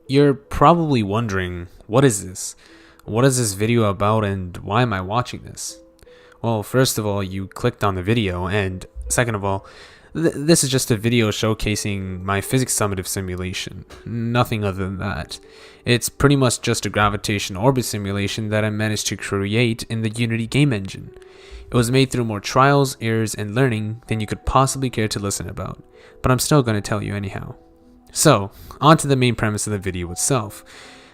You're probably wondering, what is this? What is this video about and why am I watching this? Well, first of all, you clicked on the video, and second of all, this is just a video showcasing my physics summative simulation. Nothing other than that. It's pretty much just a gravitational orbit simulation that I managed to create in the Unity game engine. It was made through more trials, errors, and learning than you could possibly care to listen about, but I'm still going to tell you anyhow. So, on to the main premise of the video itself.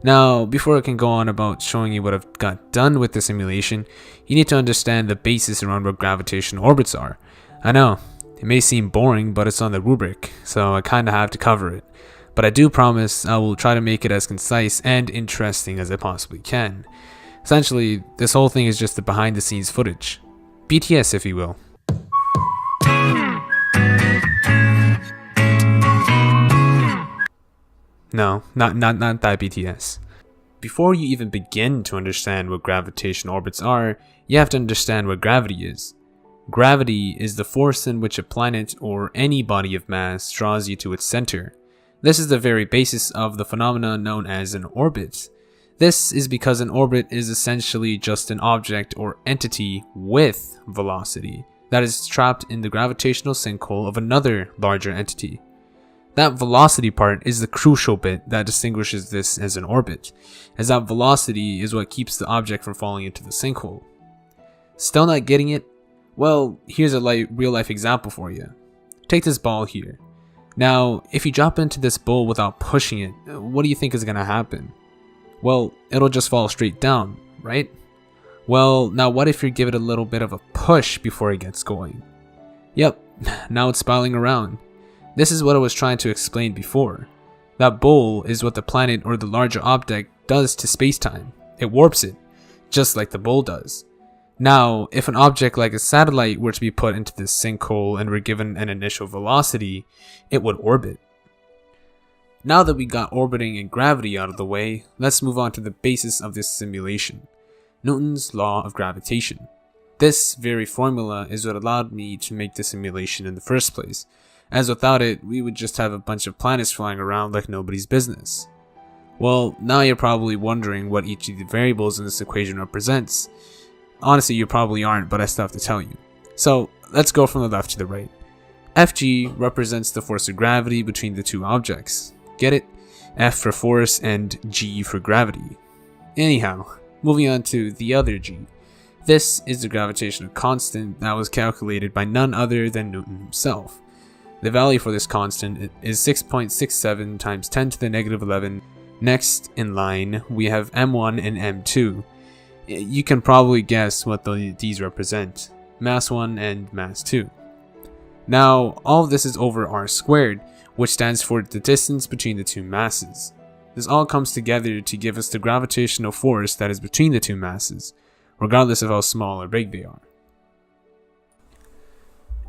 Now, before I can go on about showing you what I've got done with the simulation, you need to understand the basis around what gravitational orbits are. I know, it may seem boring, but it's on the rubric, so I kinda have to cover it. But I do promise I will try to make it as concise and interesting as I possibly can. Essentially, this whole thing is just the behind the scenes footage. BTS, if you will. No, not that BTS. Before you even begin to understand what gravitational orbits are, you have to understand what gravity is. Gravity is the force in which a planet or any body of mass draws you to its center. This is the very basis of the phenomena known as an orbit. This is because an orbit is essentially just an object or entity with velocity that is trapped in the gravitational sinkhole of another larger entity. That velocity part is the crucial bit that distinguishes this as an orbit, as that velocity is what keeps the object from falling into the sinkhole. Still not getting it? Well, here's a real life example for you. Take this ball here. Now, if you drop into this bowl without pushing it, what do you think is going to happen? Well, it'll just fall straight down, right? Well, now what if you give it a little bit of a push before it gets going? Yep, now it's spiraling around. This is what I was trying to explain before. That bowl is what the planet or the larger object does to space-time. It warps it, just like the bowl does. Now, if an object like a satellite were to be put into this sinkhole and were given an initial velocity, it would orbit. Now that we got orbiting and gravity out of the way, let's move on to the basis of this simulation. Newton's law of gravitation. This very formula is what allowed me to make the simulation in the first place, as without it, we would just have a bunch of planets flying around like nobody's business. Well, now you're probably wondering what each of the variables in this equation represents. Honestly, you probably aren't, but I still have to tell you. So, let's go from the left to the right. Fg represents the force of gravity between the two objects. Get it? F for force and G for gravity. Anyhow, moving on to the other G. This is the gravitational constant that was calculated by none other than Newton himself. The value for this constant is 6.67 times 10 to the negative 11. Next in line, we have m1 and m2. You can probably guess what these represent. Mass 1 and mass 2. Now, all of this is over r squared, which stands for the distance between the two masses. This all comes together to give us the gravitational force that is between the two masses, regardless of how small or big they are.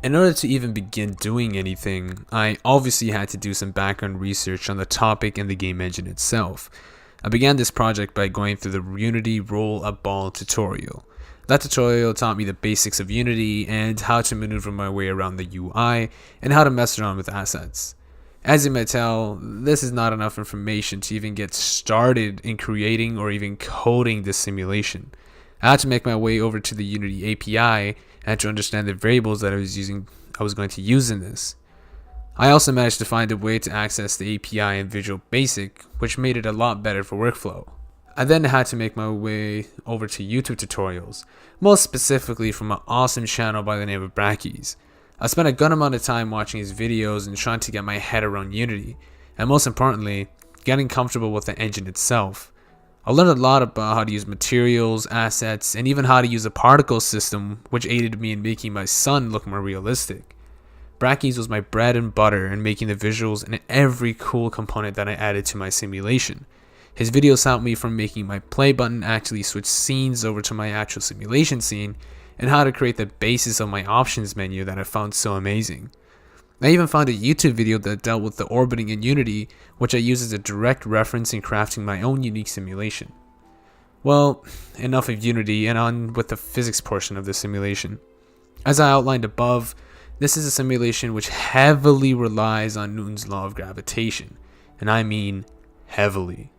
In order to even begin doing anything, I obviously had to do some background research on the topic and the game engine itself. I began this project by going through the Unity Roll a Ball tutorial. That tutorial taught me the basics of Unity and how to maneuver my way around the UI and how to mess around with assets. As you may tell, this is not enough information to even get started in creating or even coding this simulation. I had to make my way over to the Unity API and to understand the variables that I was going to use in this. I also managed to find a way to access the API in Visual Basic, which made it a lot better for workflow. I then had to make my way over to YouTube tutorials, most specifically from an awesome channel by the name of Brackies. I spent a good amount of time watching his videos and trying to get my head around Unity, and most importantly, getting comfortable with the engine itself. I learned a lot about how to use materials, assets, and even how to use a particle system, which aided me in making my sun look more realistic. Brackies was my bread and butter in making the visuals and every cool component that I added to my simulation. His videos helped me from making my play button actually switch scenes over to my actual simulation scene, and how to create the basis of my options menu that I found so amazing. I even found a YouTube video that dealt with the orbiting in Unity, which I used as a direct reference in crafting my own unique simulation. Well, enough of Unity and on with the physics portion of the simulation. As I outlined above, this is a simulation which heavily relies on Newton's law of gravitation, and I mean heavily.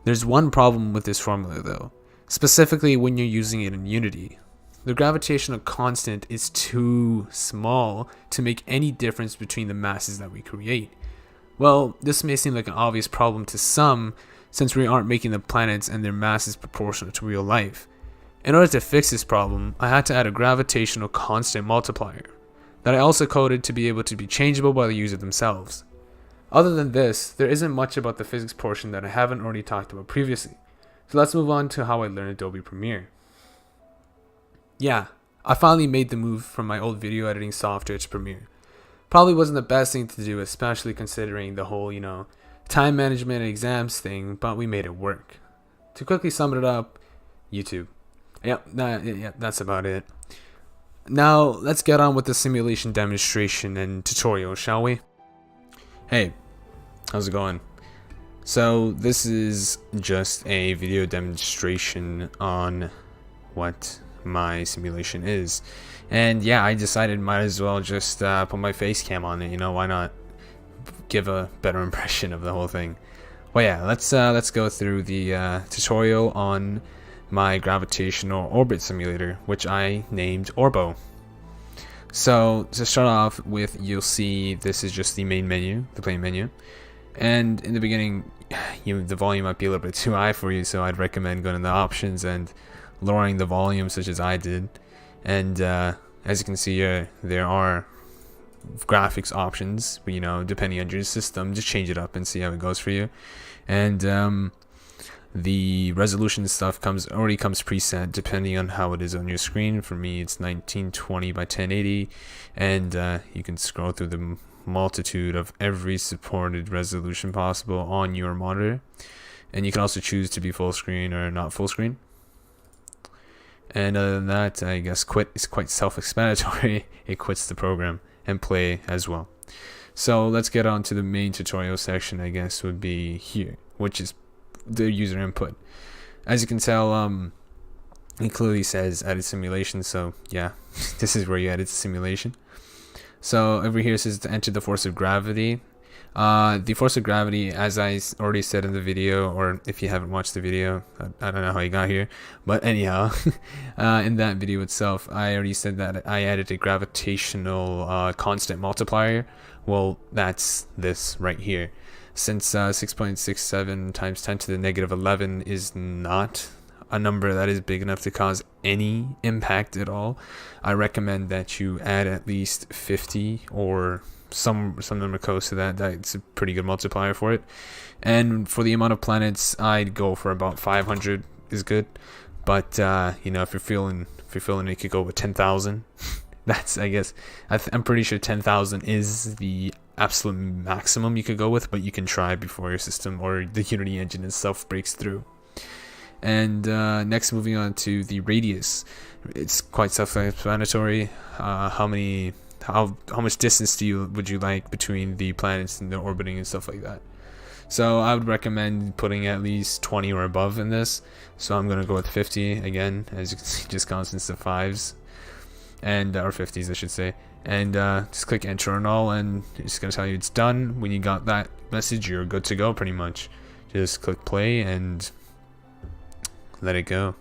There's one problem with this formula though, specifically when you're using it in Unity. The gravitational constant is too small to make any difference between the masses that we create. Well, this may seem like an obvious problem to some, since we aren't making the planets and their masses proportional to real life. In order to fix this problem, I had to add a gravitational constant multiplier that I also coded to be able to be changeable by the user themselves. Other than this, there isn't much about the physics portion that I haven't already talked about previously. So let's move on to how I learned Adobe Premiere. Yeah, I finally made the move from my old video editing software to Premiere. Probably wasn't the best thing to do, especially considering the whole, time management and exams thing, but we made it work. To quickly sum it up, YouTube. That's about it. Now, let's get on with the simulation demonstration and tutorial, shall we? Hey, how's it going? So, this is just a video demonstration on what my simulation is. And yeah, I decided might as well just put my face cam on it, why not give a better impression of the whole thing. Well, yeah, let's go through the tutorial on my gravitational orbit simulator, which I named Orbo. So to start off with, you'll see this is just the main menu, the plain menu, and in the beginning the volume might be a little bit too high for you, so I'd recommend going to the options and lowering the volume, such as I did. And as you can see here, there are graphics options, but depending on your system, just change it up and see how it goes for you. And the resolution stuff already comes preset depending on how it is on your screen. For me, it's 1920 by 1080, and you can scroll through the multitude of every supported resolution possible on your monitor, and you can also choose to be full screen or not full screen. And other than that, I guess quit is quite self-explanatory. It quits the program, and play as well. So let's get on to the main tutorial section, I guess would be here, which is the user input. As you can tell, it clearly says edit simulation, so yeah, this is where you edit the simulation. So over here it says to enter the force of gravity. The force of gravity, as I already said in the video, or if you haven't watched the video, I don't know how you got here, but anyhow, in that video itself, I already said that I added a gravitational constant multiplier. Well, that's this right here. Since 6.67 times 10 to the negative 11 is not a number that is big enough to cause any impact at all, I recommend that you add at least 50 or some number close to that. That's a pretty good multiplier for it. And for the amount of planets, I'd go for about 500 is good. But if you're feeling it, you could go with 10,000. That's, I guess, I'm pretty sure 10,000 is the absolute maximum you could go with, but you can try before your system or the Unity engine itself breaks through. And next, moving on to the radius, it's quite self-explanatory. How much distance would you like between the planets and the orbiting and stuff like that? So I would recommend putting at least 20 or above in this. So I'm gonna go with 50 again, as you can see, just constants of 5s and or 50s, I should say. And just click enter and all, and it's gonna tell you it's done. When you got that message, you're good to go pretty much. Just click play and let it go.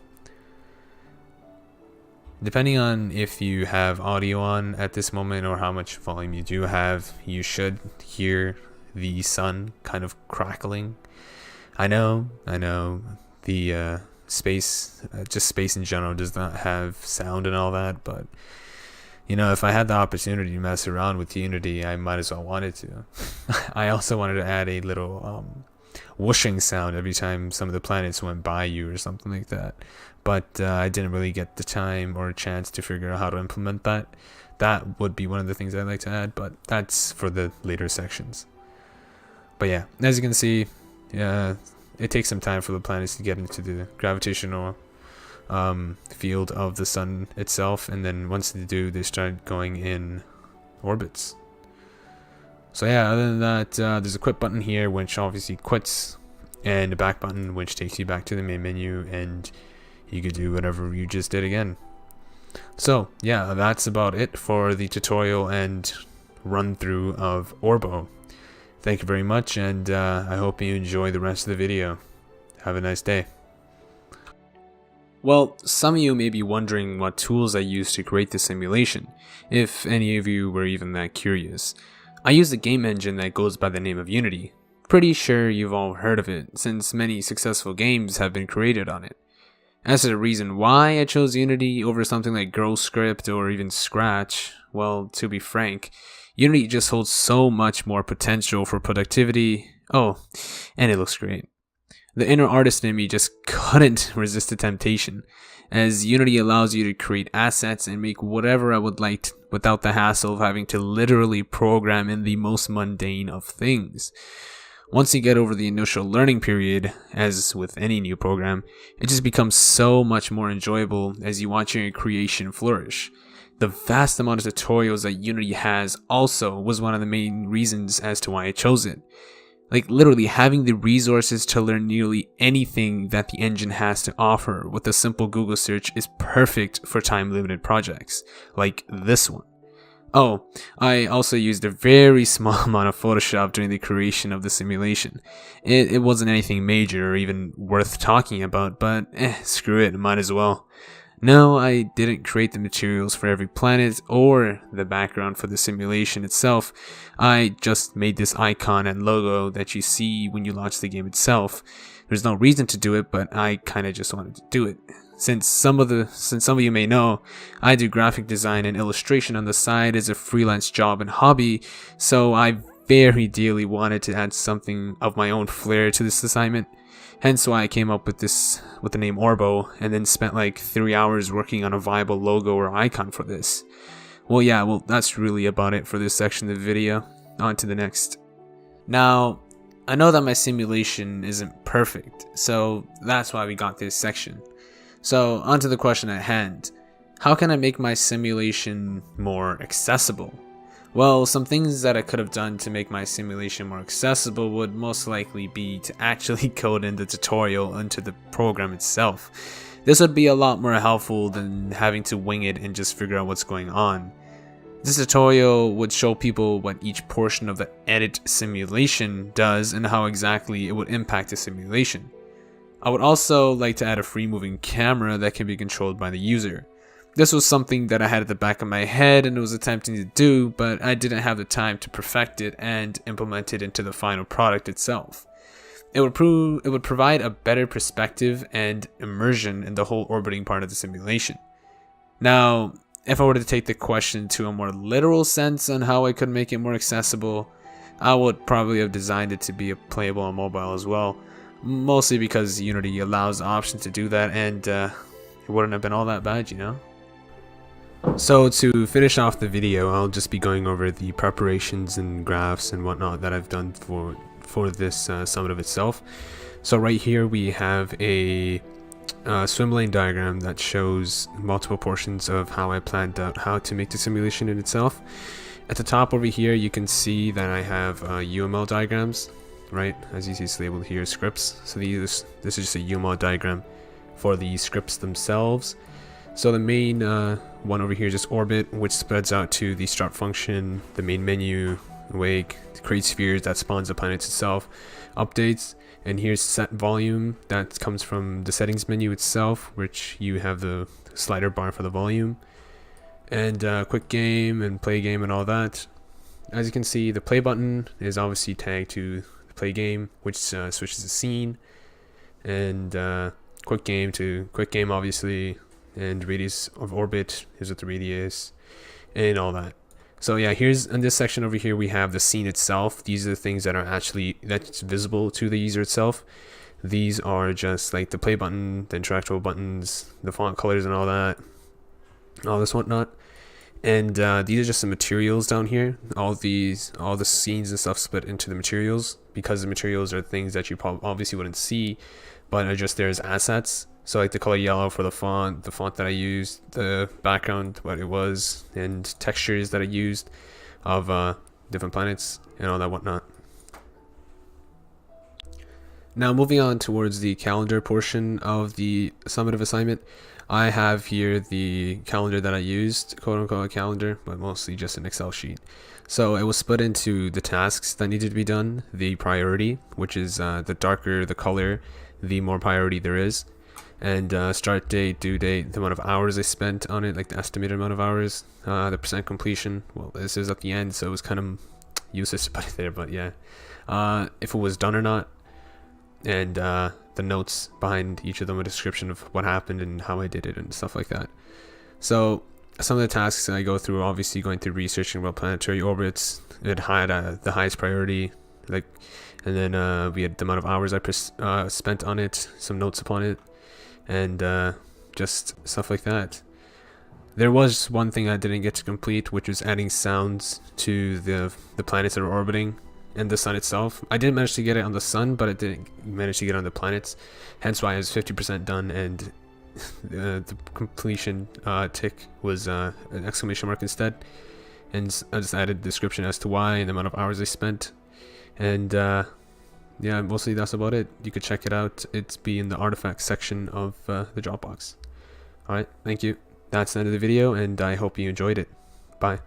Depending on if you have audio on at this moment or how much volume you do have, you should hear the sun kind of crackling. I know the space in general does not have sound and all that, but if I had the opportunity to mess around with Unity, I might as well wanted to. I also wanted to add a little whooshing sound every time some of the planets went by you or something like that, but I didn't really get the time or chance to figure out how to implement that. That would be one of the things I'd like to add, but that's for the later sections. But yeah, as you can see, it takes some time for the planets to get into the gravitational field of the sun itself, and then once they do, they start going in orbits. So yeah, other than that, there's a quit button here, which obviously quits, and a back button, which takes you back to the main menu, and you could do whatever you just did again. So yeah, that's about it for the tutorial and run through of Orbo. Thank you very much, and I hope you enjoy the rest of the video. Have a nice day. Well, some of you may be wondering what tools I used to create the simulation, if any of you were even that curious. I use a game engine that goes by the name of Unity. Pretty sure you've all heard of it, since many successful games have been created on it. As to the reason why I chose Unity over something like GrowScript or even Scratch, well, to be frank, Unity just holds so much more potential for productivity. Oh, and it looks great. The inner artist in me just couldn't resist the temptation, as Unity allows you to create assets and make whatever I would like without the hassle of having to literally program in the most mundane of things. Once you get over the initial learning period, as with any new program, it just becomes so much more enjoyable as you watch your creation flourish. The vast amount of tutorials that Unity has also was one of the main reasons as to why I chose it. Like literally having the resources to learn nearly anything that the engine has to offer with a simple Google search is perfect for time-limited projects, like this one. Oh, I also used a very small amount of Photoshop during the creation of the simulation. It wasn't anything major or even worth talking about, but screw it, might as well. No, I didn't create the materials for every planet or the background for the simulation itself. I just made this icon and logo that you see when you launch the game itself. There's no reason to do it, but I kinda just wanted to do it. Since some of you may know, I do graphic design and illustration on the side as a freelance job and hobby, so I very dearly wanted to add something of my own flair to this assignment. Hence why I came up with the name Orbo, and then spent like 3 hours working on a viable logo or icon for this. Well, that's really about it for this section of the video. On to the next. Now, I know that my simulation isn't perfect, so that's why we got this section. So, onto the question at hand. How can I make my simulation more accessible? Well, some things that I could have done to make my simulation more accessible would most likely be to actually code in the tutorial into the program itself. This would be a lot more helpful than having to wing it and just figure out what's going on. This tutorial would show people what each portion of the edit simulation does and how exactly it would impact the simulation. I would also like to add a free moving camera that can be controlled by the user. This was something that I had at the back of my head and was attempting to do, but I didn't have the time to perfect it and implement it into the final product itself. It would provide a better perspective and immersion in the whole orbiting part of the simulation. Now, if I were to take the question to a more literal sense on how I could make it more accessible, I would probably have designed it to be playable on mobile as well, mostly because Unity allows the option to do that, and it wouldn't have been all that bad, you know? So to finish off the video, I'll just be going over the preparations and graphs and whatnot that I've done for this summit of itself. So right here we have a swim lane diagram that shows multiple portions of how I planned out how to make the simulation in itself. At the top over here you can see that I have UML diagrams, right? As you see, it's labeled here scripts. So this is just a UML diagram for the scripts themselves. So the main one over here is just orbit, which spreads out to the start function, the main menu, wake, create spheres that spawns the planet itself, updates, and here's set volume that comes from the settings menu itself, which you have the slider bar for the volume, and quick game and play game and all that. As you can see, the play button is obviously tagged to the play game, which switches the scene, and quick game to quick game obviously, and radius of orbit, here's what the radius, and all that. So yeah, here's in this section over here we have the scene itself. These are the things that are that's visible to the user itself. These are just like the play button, the interactable buttons, the font colors and all that, all this whatnot. And these are just the materials down here. All the scenes and stuff split into the materials, because the materials are things that you probably obviously wouldn't see, but are just there as assets. So like the color yellow for the font that I used, the background, what it was, and textures that I used of different planets and all that whatnot. Now moving on towards the calendar portion of the summative assignment, I have here the calendar that I used, quote unquote a calendar, but mostly just an Excel sheet. So it was split into the tasks that needed to be done, the priority, which is the darker the color, the more priority there is, and start date, due date, the amount of hours I spent on it, like the estimated amount of hours, the percent completion. Well, this is at the end, so it was kind of useless to put it there, but yeah. If it was done or not, and the notes behind each of them, a description of what happened and how I did it and stuff like that. So some of the tasks I go through, obviously going through researching about planetary orbits. It had the highest priority, like, and then we had the amount of hours I spent on it, some notes upon it, and just stuff like that. There was one thing I didn't get to complete, which was adding sounds to the planets that are orbiting and the sun itself. I didn't manage to get it on the sun, but I didn't manage to get it on the planets, hence why I was 50% done, and the completion tick was an exclamation mark instead, and I just added a description as to why and the amount of hours I spent, and yeah, mostly that's about it. You could check it out. It's be in the artifacts section of the Dropbox. Alright, thank you. That's the end of the video, and I hope you enjoyed it. Bye.